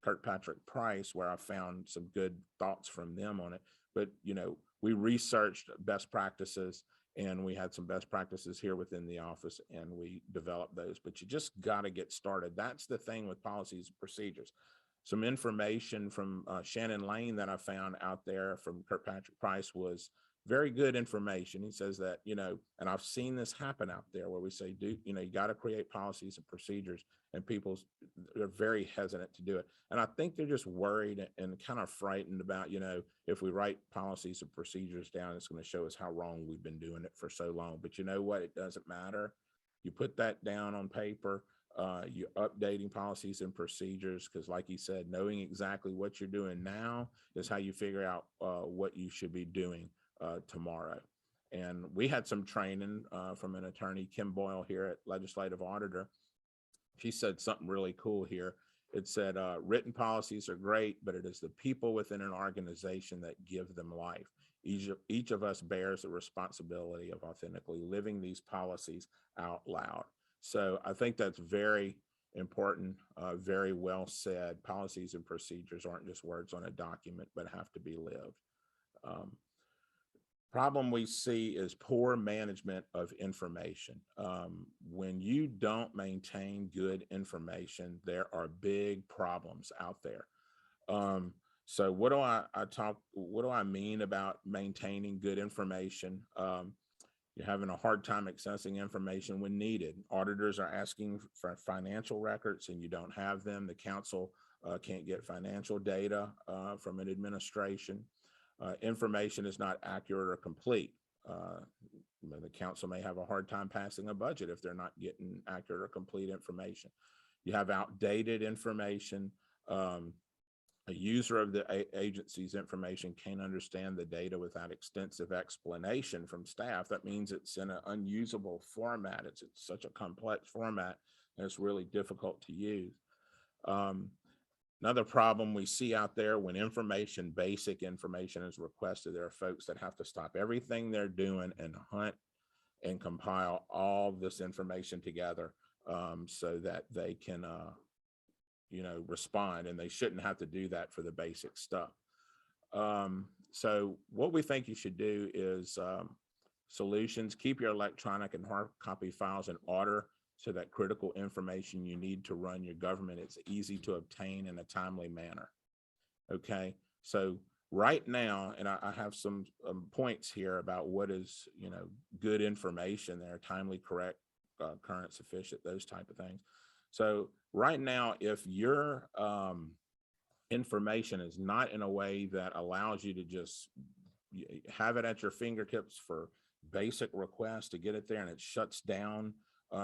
Kirkpatrick Price, where I found some good thoughts from them on it. But, we researched best practices, and we had some best practices here within the office, and we developed those. But you just got to get started. That's the thing with policies and procedures. Some information from Shannon Lane that I found out there from Kirkpatrick Price was very good information. He says that, and I've seen this happen out there where we say, you got to create policies and procedures, and they're very hesitant to do it. And I think they're just worried and kind of frightened about, if we write policies and procedures down, it's going to show us how wrong we've been doing it for so long. But you know what? It doesn't matter. You put that down on paper, you're updating policies and procedures, because like you said, knowing exactly what you're doing now is how you figure out what you should be doing tomorrow. And we had some training from an attorney, Kim Boyle, here at Legislative Auditor. She said something really cool here. It said, written policies are great, but it is the people within an organization that give them life. Each of us bears the responsibility of authentically living these policies out loud. So I think that's very important, very well said. Policies and procedures aren't just words on a document, but have to be lived. Problem we see is poor management of information. When you don't maintain good information, there are big problems out there. So what do I mean about maintaining good information? You're having a hard time accessing information when needed. Auditors are asking for financial records and you don't have them. The council can't get financial data from an administration. Information is not accurate or complete. The council may have a hard time passing a budget if they're not getting accurate or complete information. You have outdated information. A user of the agency's information can't understand the data without extensive explanation from staff. That means it's in an unusable format. It's such a complex format, and it's really difficult to use. Another problem we see out there when basic information is requested, there are folks that have to stop everything they're doing and hunt and compile all this information together so that they can, respond, and they shouldn't have to do that for the basic stuff. So what we think you should do is solutions, keep your electronic and hard copy files in order so that critical information you need to run your government is easy to obtain in a timely manner. Okay, so right now, and I have some points here about what is, good information there, timely, correct, current, sufficient, those type of things. So right now, if your information is not in a way that allows you to just have it at your fingertips for basic requests to get it there, and it shuts down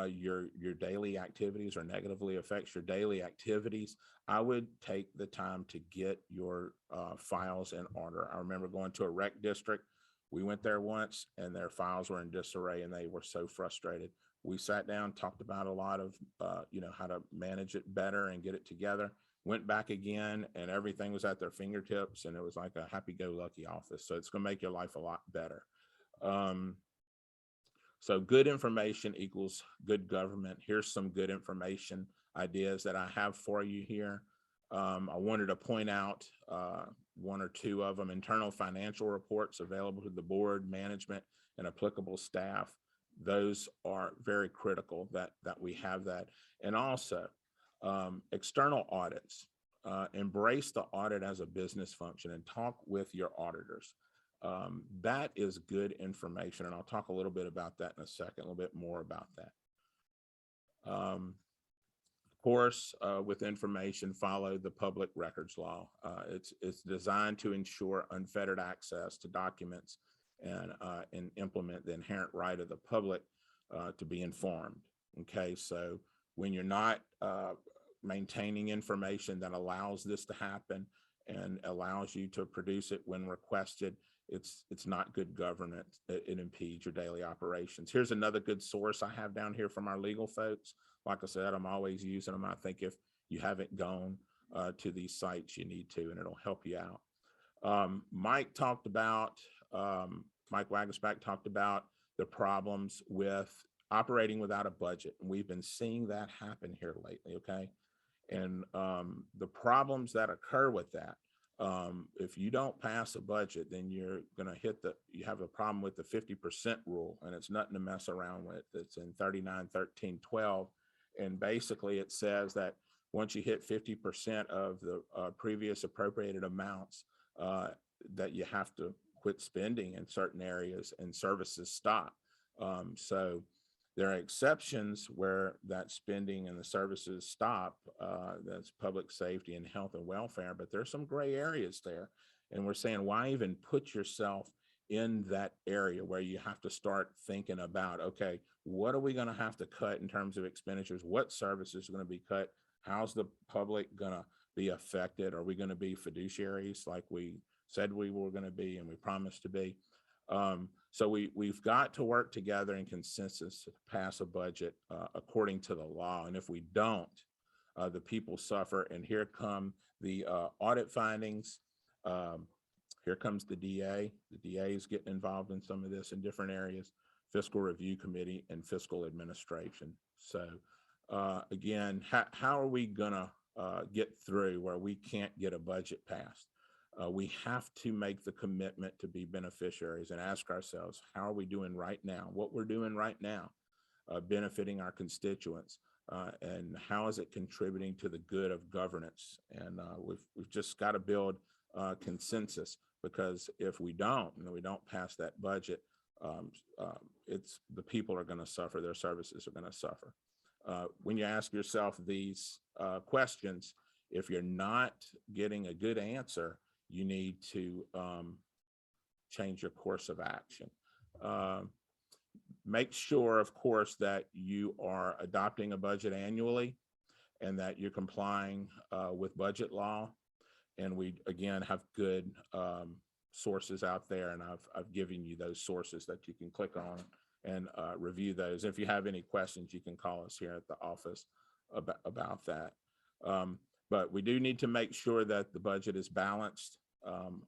your daily activities or negatively affects your daily activities, I would take the time to get your files in order. I remember going to a rec district. We went there once and their files were in disarray and they were so frustrated. We sat down, talked about a lot of, how to manage it better and get it together. Went back again and everything was at their fingertips and it was like a happy-go-lucky office. So it's going to make your life a lot better. So good information equals good government. Here's some good information ideas that I have for you here. I wanted to point out one or two of them. Internal financial reports available to the board, management, and applicable staff. Those are very critical that we have that. And also external audits. Embrace the audit as a business function and talk with your auditors. That is good information, and I'll talk a little bit about that in a second, a little bit more about that. Of course, with information, follow the public records law. It's designed to ensure unfettered access to documents and implement the inherent right of the public to be informed. Okay, so when you're not maintaining information that allows this to happen and allows you to produce it when requested, it's not good governance. It impedes your daily operations. Here's another good source I have down here from our legal folks. Like I said, I'm always using them. I think if you haven't gone to these sites, you need to, and it'll help you out. Mike Wagesback talked about the problems with operating without a budget. And we've been seeing that happen here lately, okay? And the problems that occur with that, if you don't pass a budget, then you're going to you have a problem with the 50% rule, and it's nothing to mess around with. It's in 39.13.12. And basically it says that once you hit 50% of the previous appropriated amounts, that you have to quit spending in certain areas and services stop. So there are exceptions where that spending and the services stop. That's public safety and health and welfare, but there's some gray areas there. And we're saying, why even put yourself in that area where you have to start thinking about, okay, what are we going to have to cut in terms of expenditures? What services are going to be cut? How's the public going to be affected? Are we going to be fiduciaries like we said we were going to be and we promised to be? So we've got to work together in consensus to pass a budget according to the law. And if we don't, the people suffer. And here come the audit findings. Here comes the DA. The DA is getting involved in some of this in different areas, fiscal review committee and fiscal administration. So again, how are we gonna get through where we can't get a budget passed? We have to make the commitment to be beneficiaries and ask ourselves, how are we doing right now? What we're doing right now, benefiting our constituents, and how is it contributing to the good of governance? And we've just got to build consensus, because if we don't, and we don't pass that budget, it's the people are going to suffer, their services are going to suffer. When you ask yourself these questions, if you're not getting a good answer, you need to change your course of action. Make sure, of course, that you are adopting a budget annually and that you're complying with budget law. And we, again, have good sources out there, and I've given you those sources that you can click on and review those. If you have any questions, you can call us here at the office about that. But we do need to make sure that the budget is balanced.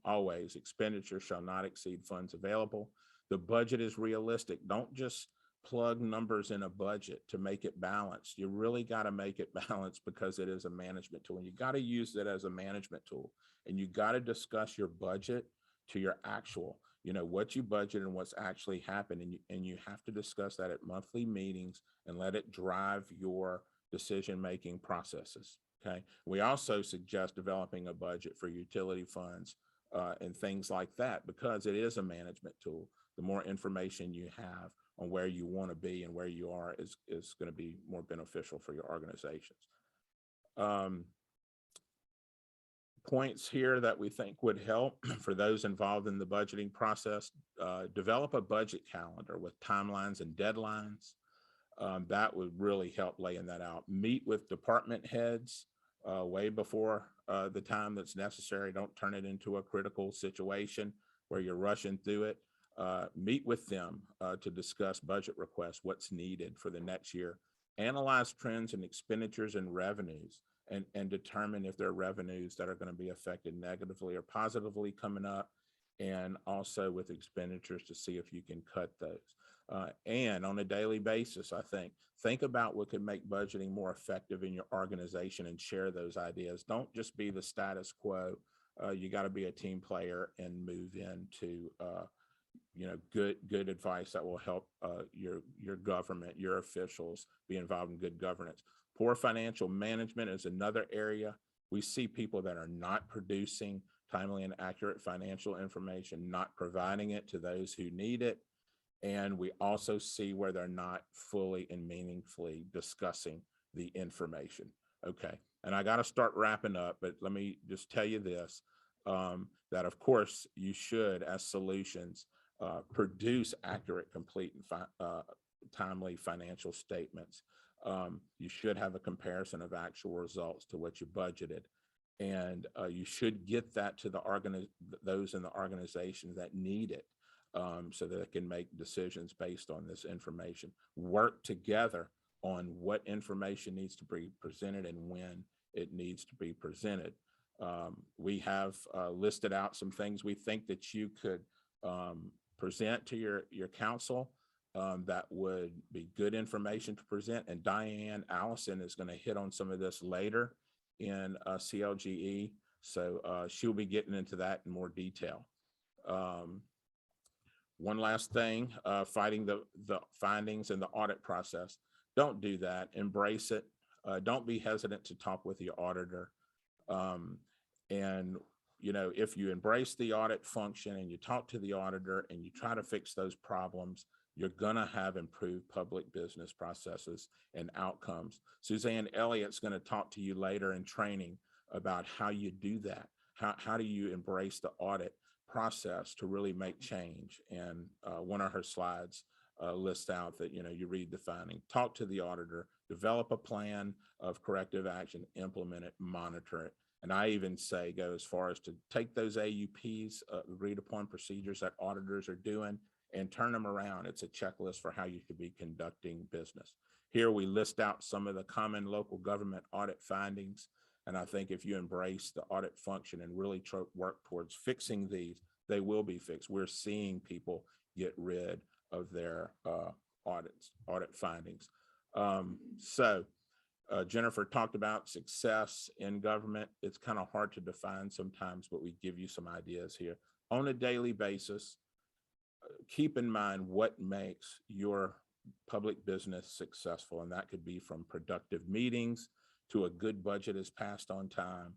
Always, expenditure shall not exceed funds available. The budget is realistic. Don't just plug numbers in a budget to make it balanced. You really got to make it balanced because it is a management tool, and you got to use it as a management tool. And you got to discuss your budget to your actual, what you budget and what's actually happened. And you have to discuss that at monthly meetings and let it drive your decision-making processes. Okay. We also suggest developing a budget for utility funds and things like that, because it is a management tool. The more information you have on where you want to be and where you are is going to be more beneficial for your organizations. Points here that we think would help for those involved in the budgeting process: develop a budget calendar with timelines and deadlines. That would really help laying that out. Meet with department heads way before the time that's necessary. Don't turn it into a critical situation where you're rushing through it. Meet with them to discuss budget requests, what's needed for the next year. Analyze trends in expenditures and revenues, and determine if there are revenues that are going to be affected negatively or positively coming up, and also with expenditures to see if you can cut those. And on a daily basis, I think about what could make budgeting more effective in your organization and share those ideas. Don't just be the status quo. You got to be a team player and move into good advice that will help your government, your officials be involved in good governance. Poor financial management is another area. We see people that are not producing timely and accurate financial information, not providing it to those who need it. And we also see where they're not fully and meaningfully discussing the information. Okay, and I got to start wrapping up, but let me just tell you this, that of course you should, as solutions, produce accurate, complete, and timely financial statements. You should have a comparison of actual results to what you budgeted. And you should get that to those in the organization that need it, so that they can make decisions based on this information. Work together on what information needs to be presented and when it needs to be presented. We have listed out some things we think that you could present to your council that would be good information to present. And Diane Allison is going to hit on some of this later in CLGE. So she'll be getting into that in more detail. One last thing, fighting the findings in the audit process. Don't do that. Embrace it. Don't be hesitant to talk with your auditor. And if you embrace the audit function and you talk to the auditor and you try to fix those problems, you're going to have improved public business processes and outcomes. Suzanne Elliott's going to talk to you later in training about how you do that. How do you embrace the audit process to really make change? And one of her slides lists out that, you read the finding, talk to the auditor, develop a plan of corrective action, implement it, monitor it. And I even say go as far as to take those AUPs, agreed upon procedures that auditors are doing, and turn them around. It's a checklist for how you could be conducting business. Here we list out some of the common local government audit findings. And I think if you embrace the audit function and really work towards fixing these, they will be fixed. We're seeing people get rid of their audit findings. Jennifer talked about success in government. It's kind of hard to define sometimes, but we give you some ideas here. On a daily basis, keep in mind what makes your public business successful. And that could be from productive meetings to a good budget is passed on time,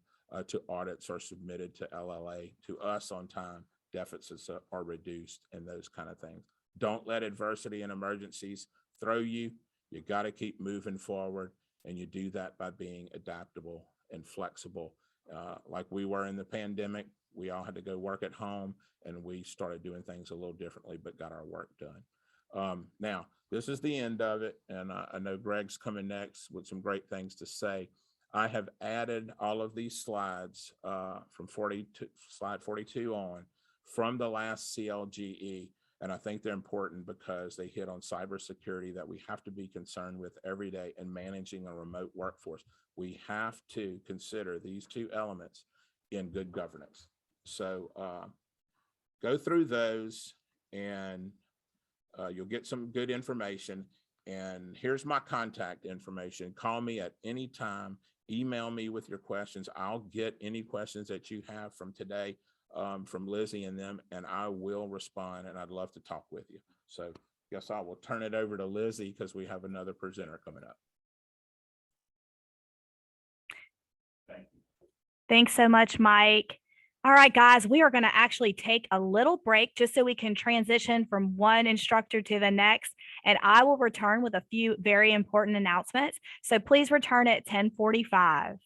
to audits are submitted to LLA, to us on time, deficits are reduced, and those kind of things. Don't let adversity and emergencies throw you. You got to keep moving forward, and you do that by being adaptable and flexible. Like we were in the pandemic, we all had to go work at home, and we started doing things a little differently, but got our work done. Now, this is the end of it, and I know Greg's coming next with some great things to say. I have added all of these slides from slide 42 on from the last CLGE, And I think they're important because they hit on cybersecurity that we have to be concerned with every day in managing a remote workforce. We have to consider these two elements in good governance. So go through those and you'll get some good information. And here's my contact information. Call me at any time, email me with your questions. I'll get any questions that you have from today from Lizzie and them, and I will respond, and I'd love to talk with you. So I guess I will turn it over to Lizzie because we have another presenter coming up. Thank you. Thanks so much, Mike. All right, guys, we are going to actually take a little break just so we can transition from one instructor to the next. And I will return with a few very important announcements. So please return at 10:45.